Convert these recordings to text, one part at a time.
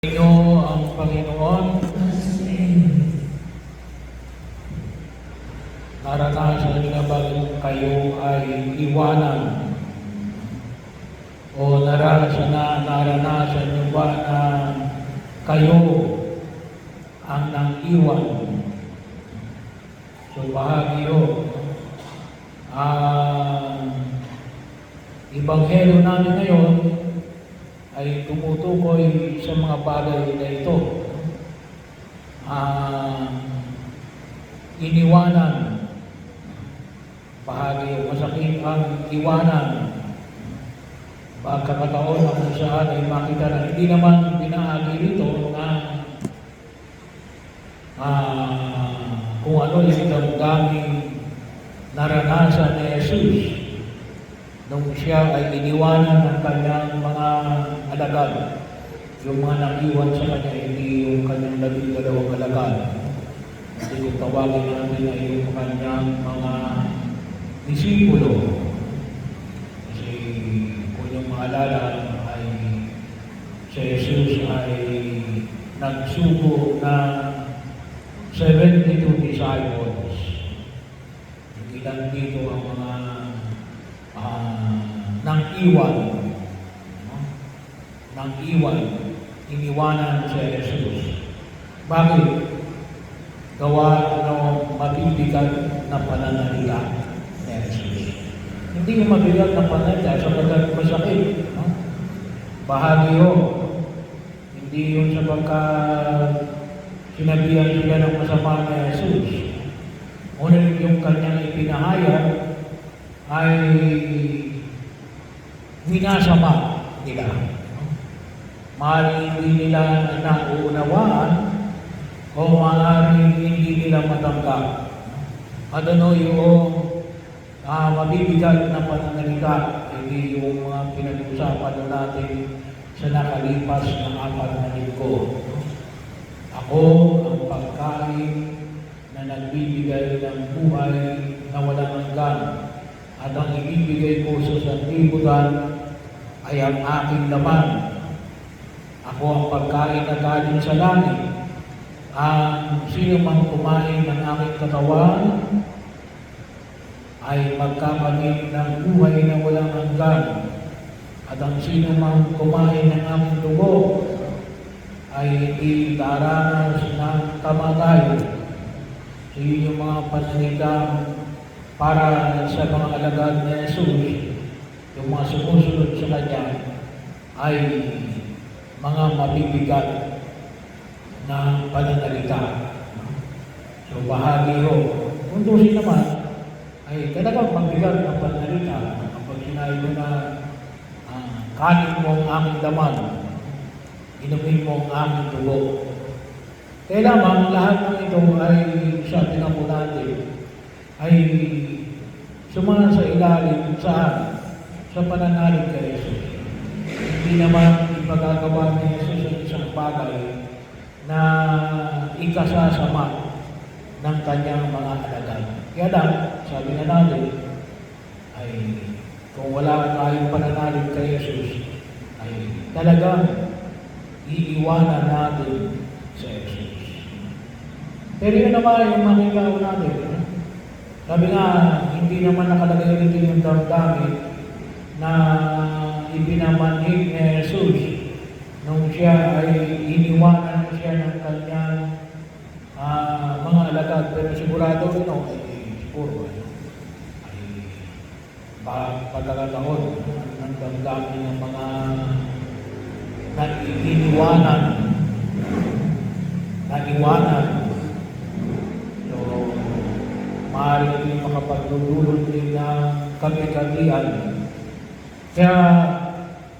Inyo ang Panginoon, naranasan niyo na ba kayo ay iwanan? O naranasan niyo ba na kayo ang nang-iwan? So bahagi yun. Ang Ebanghelyo namin ngayon ay tumutukoy sa mga bagay na ito. Iniwanan. Bahagi masakit ang iwanan. Pagkakataon na kung saan ay makita na hindi naman binahagi rito na kung ano yung damdaming naranasan ni Jesus nung siya ay iniwanan ng kanyang mga alagad. Yung mga nag-iwan sa kanya, hindi yung kanyang 12 alagad. Hindi yung tawagin natin ay yung kanyang mga disipulo. Kasi kung yung maalala ay si Jesus ay nagsugo ng 72 disciples. Ilan dito ang mga nang iwan, iniwanan si Jesus. Bakit? Gawa ng mabibigat na pananalita ni Jesus. Hindi yung mabigat na pananalita sapagkat masakit. No? Bahagi yun. Hindi yun sapagkat sinabihan sila ng masama ni Jesus. Ngunit yung kanyang ipinahayag ay minasama nila. Maaaring hindi nila nauunawaan o maaaring hindi nila matanggap. At ano yung mabibigat na pananalita, hindi yung mga pinag-usapan natin sa nakalipas ng 4 na linggo. Ako ang pagkain na nagbibigay ng buhay na walang hanggan. At ang ibibigay ko sa sanlibutan ay ang aking laman. Ako ang pagkain na galing sa langit. Ang sino mang kumain ng aking katawan ay magkakaroon ng buhay na walang hanggan. At ang sino mang kumain ng aking dugo ay hindi daranas ng kamatayan. So yun yung mga pananalitang para sa mga alagad ni Jesus, yung mga sumusunod sa kanya ay mga mabibigat na pananalita. So bahagi ho. Kung tusin naman, ay talagang mabigat na pananalita kapag sinabi mo na kanin mo ang aming laman, inumin mo ang aming dugo. Kaya lamang lahat ng ito ay sabi na po natin, ay sumama sa ilalim sa pananalig kay Jesus. Hindi naman ipagagawa ni Jesus ang isang bagay na ikasasama ng kanyang mga alagad. Kaya lang, sabi na natin, ay kung wala tayong pananalig kay Jesus, ay talagang iiwanan natin sa Jesus. Pero yun naman yung makikita natin. Sabi nga, hindi naman nakalagay dito yung damdamin na ipinamanhig ni Jesus nung siya ay iniwanan siya ng kanyang mga alagad. Pero sigurado siguro ay pagkakataon ng damdamin ng mga nag-iniwanan. Maaaring din makapaglululot din ng kabigatian. Kaya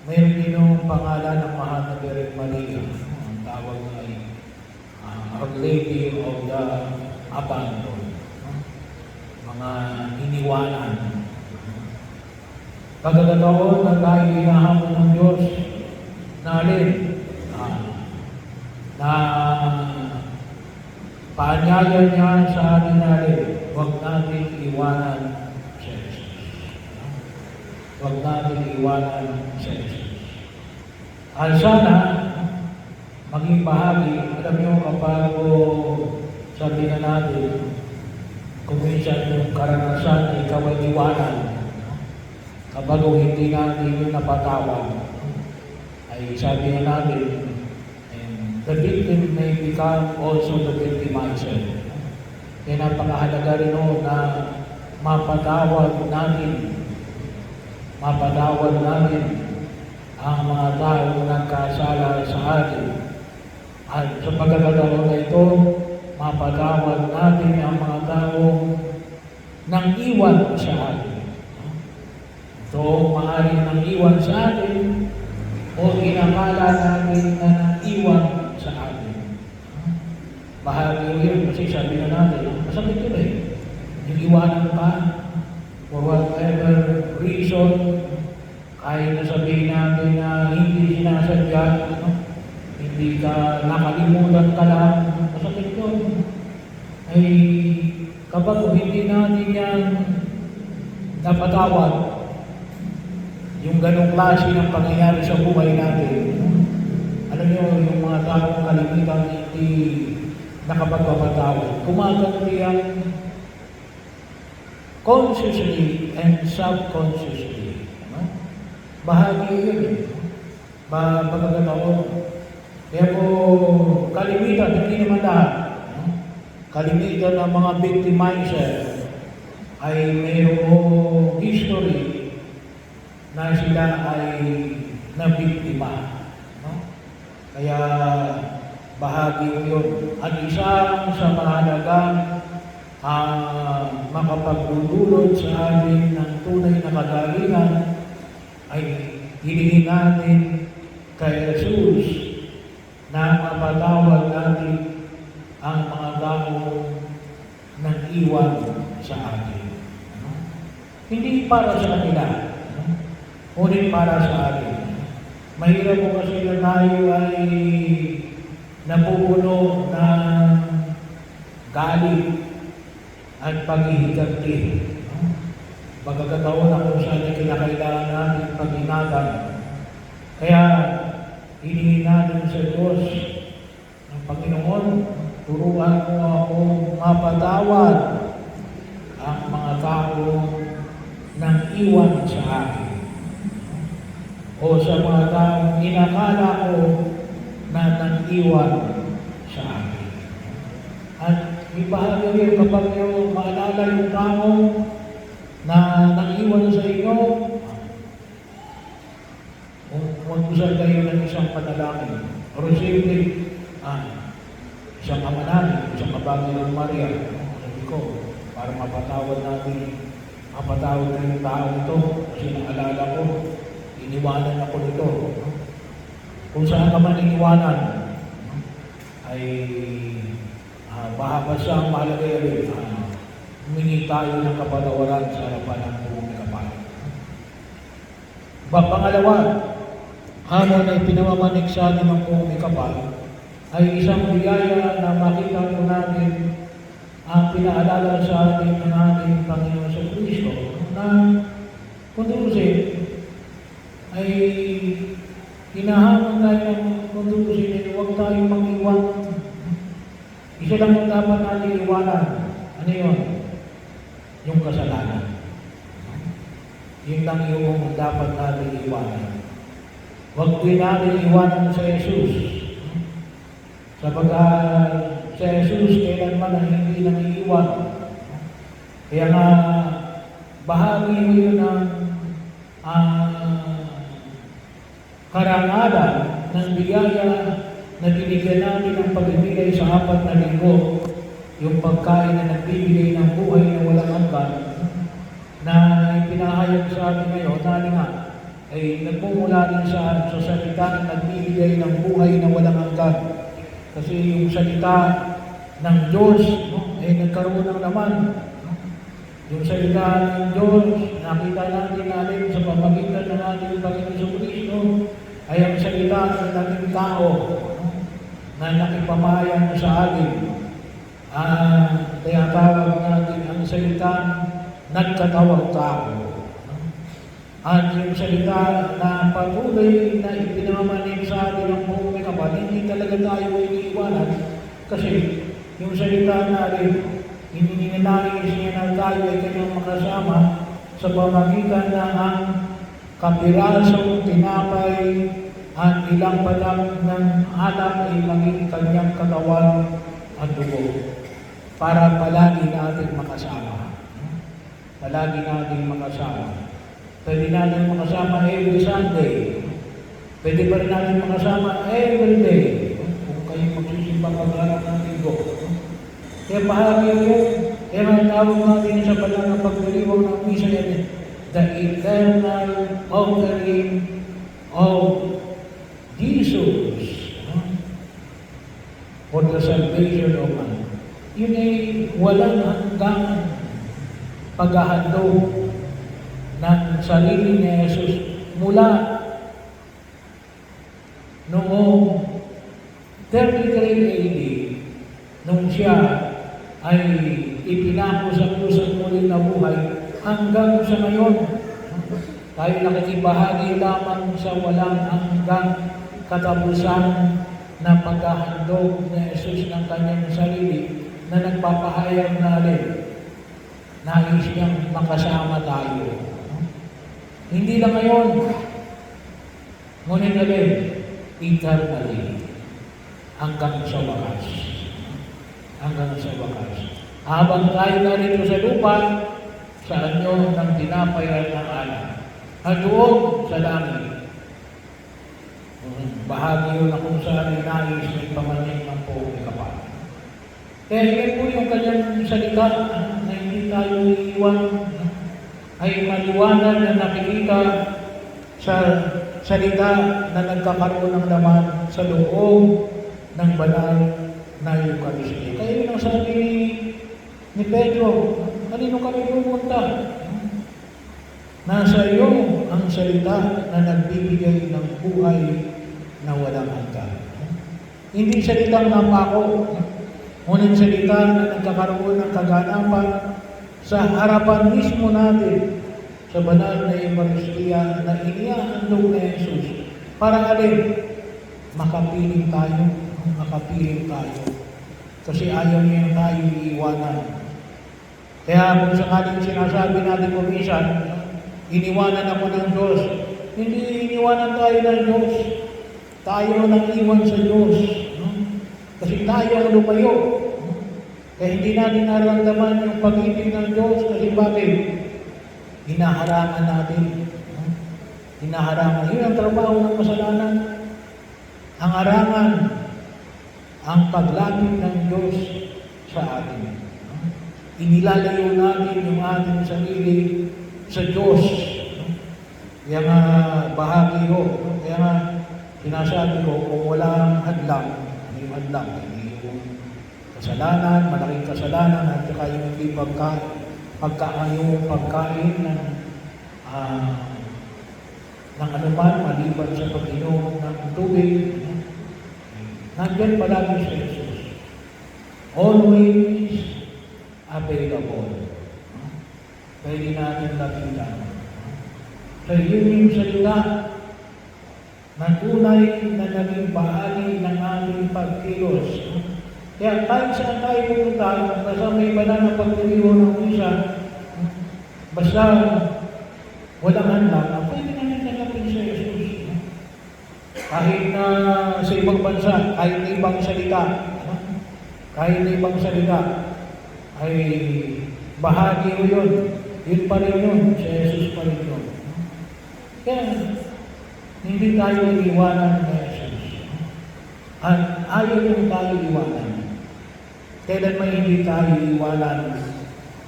mayroon din yung pangalan ng mahal na Birhen Maria. Ang tawag na ay Our Lady of the Abandon. Mga iniwanan. Pagkakataon na tayo hinahamon ng Diyos na alin? Na paanyaya niya sa atin natin, huwag natin iwanan siya. Huwag natin iwanan siya. At sana maging bahagi. Alam niyo, kapag sabi na natin, kung minsan yung karanasan ay ikaw ay iwanan, kapag hindi natin yung napatawad, ay sabi na natin, the victim may become also the victimizer. Kaya napakahalaga rin na mapatawad natin ang mga taong nagkasala sa atin. At sa pagkakataon na ito, mapatawad natin ang mga taong nang iwan sa atin. Ito, maaaring nang iwan sa atin o inakala natin na nang iwan sa atin. Bahagi yun kasi sabi na natin, masakit yun eh. Yung iwanan ka, for whatever reason, kahit na sabihin natin na hindi sinasadya, hindi ka nakalimutan ka lang, masakit yun. Ay kapag hindi natin yan napatawad, yung ganong klase ng pangyayari sa buhay natin, alam niyo, yung mga taong kalimitan hindi nakapagpapatawad, kumagano yan consciously and subconsciously. Bahagi yun eh. Pagkakataon. Kaya po, kalimitan, hindi naman lahat. Kalimitan ng mga victimizer ay mayroong history na sila ay nabiktima. Kaya bahagi yun. At isang sa mahalagang makapaglululot sa atin ng tunay na kagalingan ay hilingin natin kay Jesus na mapatawad natin ang mga taong nag-iwan sa atin. Hindi para sa kanila, ngunit para sa atin. Mahirap po kasi na tayo ay napupuno ng galit at paghihiganti. Pagkakataon na kung saan ay kinakailangan natin pag-ingatan. Kaya, hiningin natin sa Diyos ng Panginoon, turuan mo akong mapatawad ang mga tao nang iwan sa akin. O sa mga taong inakala ko na nang iwan sa akin. At ibahagi rin kapag yung maalala yung tao na nang-iwan sa inyo, magkusal kayo ng isang panalangin. Or simply, isang ama namin, isang kabagi ng Maria, sabi ko, para mapatawad na yung tao ito, kasi naalala ko, iniwanan ako nito. Kung saan ka man iniwanan, ay basta ang mahalaga rin, humingi tayo ng kapatawaran sa harapan ng buong kapal. Pangalawa, hamon ay pinamamanik sa atin ng buong kapal ay isang biyaya na makita po natin ang pinaalala sa atin ng ating Panginoon sa Kristo na kundusin ay hinahamon tayo ng kundusin at huwag tayong mag-iwan. Isa lang ang dapat natin iwanan. Ano yun? Yung kasalanan. Yun lang yung dapat natin iwanan. Huwag din natin iwanan sa Jesus. Sapagkat sa Jesus, kailanman ang hindi nang iiwan. Kaya nga, bahagi yun ng karangalan ng biyaya na binigyan natin ng pagbibigay sa 4 na linggo, yung pagkain na nagbibigay ng buhay na walang hanggan, na ipinahayag sa atin ngayon, ay nagmumula din sa salita na nagbibigay ng buhay na walang hanggan. Kasi yung salita ng Diyos, ay nagkaroon ng laman. Yung salita ng Diyos, nakita natin sa pamamagitan ng ating Panginoon Kristo, ay ang salita ng naging tao na nakipamayan sa atin. Kaya tawag natin ang salita nagkatawang tao. At yung salita na patuloy na ipinamanig sa atin ng buong kapal harapan, hindi talaga tayo iniiwanan. Kasi yung salita natin, ininingais niya na tayo ay kanyang makasama sa pamagitan na ang kapirasong tinapay at ilang palang ng alak ay maging kanyang katawan at dugo. Para palagi natin makasama. Palagi natin makasama. Pwede natin makasama every Sunday. Pwede pa rin natin makasama every day. Kung kayo magsisimba pag-arap ng linggo. Kaya bahagi yun. Kaya ang tawag natin sa banal na pagdiriwang ng misa yan, the eternal offering of Jesus for the salvation of man. Yun ay walang hanggang paghahandog ng sarili ni Jesus mula noong 33 AD nung siya ay ipinako sa krus at muli na buhay hanggang sa ngayon. Tayo nakikibahagi lamang sa walang hanggang katapusan na paghahandog ni Jesus ng kanyang sarili na nagpapahayag na rin nais niyang makasama tayo. Hindi lang ngayon, ngunit na rin, eternally, hanggang sa wakas. Hanggang sa wakas. Habang tayo narito sa lupa, sa anyo ng tinapay at ng alak. At doon sa langit, bahagi yun na kung saan ay nais may pamanin ng poong kapal. Kaya yan po yung kanyang salita na hindi tayo iiwan, ay maliwanag na nakikita sa salita na nagkakaroon ng laman sa loob ng banal na Eucharistia. Kaya yun ang sabi ni Pedro, kanino kami pumunta? Nasa iyo ang salita na nagbibigay ng buhay na walang hanggan. Hindi salitang napako, ngunit salita na nagkakaroon ng kaganapan sa harapan mismo natin sa banal na Eucharistia na inihahandog ni Jesus para alin? Makapiling tayo, makapiling tayo. Kasi ayaw niya tayo iiwanan. Kaya kung sakaling sinasabi natin kung minsan, iniwanan ako ng Diyos. Hindi iniwanan tayo ng Diyos. Tayo nang iwan sa Diyos. Kasi tayo ang lumayo. Kaya hindi natin nararamdaman yung pag-ibig ng Diyos. Kasi bakit? Hinaharangan natin. Hinaharangan. Yun ang trabaho ng kasalanan. Ang harangan, ang paglapit ng Diyos sa atin. Inilalayo natin yung ating sarili sa Diyos. Kaya nga bahagi ko. Kaya nga sinasabi ko, kung walang hadlang, ano yung hadlang? Yung kasalanan, malaking kasalanan, at saka yung hindi pagkain ng anuman, maliban sa pag-inom ng tubig. Nandiyan palagi si Jesus. Always available. Pwede natin lapitan. So yun yung salita na tunay na naging bahagi ng ating pagkilos. Kaya kahit saan tayo pupunta, basta may banal na pagdiriwang ng misa, basta walang hanlang, pwede natin nagapin sa Jesus. Kahit na sa ibang bansa, kahit na ibang salita, ay bahagi mo yun. Yun pa rin yun. Si Jesus pa rin yun. Kaya, hindi tayo iwanan ng Jesus. At ayaw yung tayo iwanan. Kailan may hindi tayo iwanan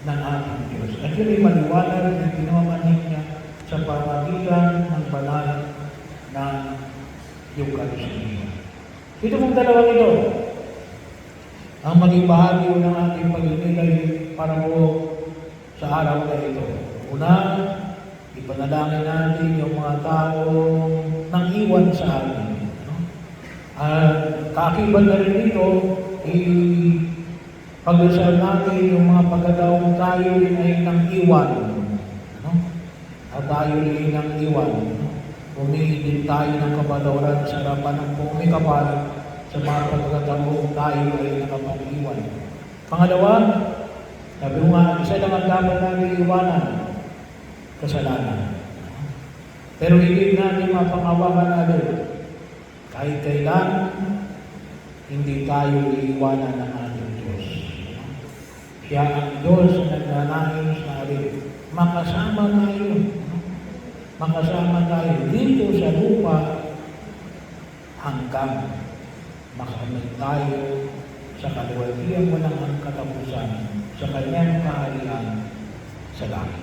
ng ating Diyos. At yun ay maliwanag na pinamanin niya sa pamagitan ng banal na Eucharistia. Ito pong dalawang ito, ang maging bahagi ng ating pagninilay para mo sa araw na ito. Una, ipanalangin natin yung mga tao nang iwan sa atin. At kakibat na rin dito, pag-usal natin yung mga pagkataong tayo rin ay nang iwan. At tayo rin nang iwan. humingi din tayo ng kapatawaran sa harapan ng pumikapal sa mga pagkakataong tayo ay nakapag-iwan. Pangalawa, sabi ko nga, isa lang ang dapat natin iwanan, kasalanan. Pero hindi natin mapangawakan natin. Kahit kailan, hindi tayo iiwanan ng ating Diyos. Siya ang Diyos na nagnanais na rin. Makasama tayo. Makasama tayo dito sa lupa hanggang makamit tayo sa kaluwalhatiang walang katapusan sa kanyang kaharian sa langit.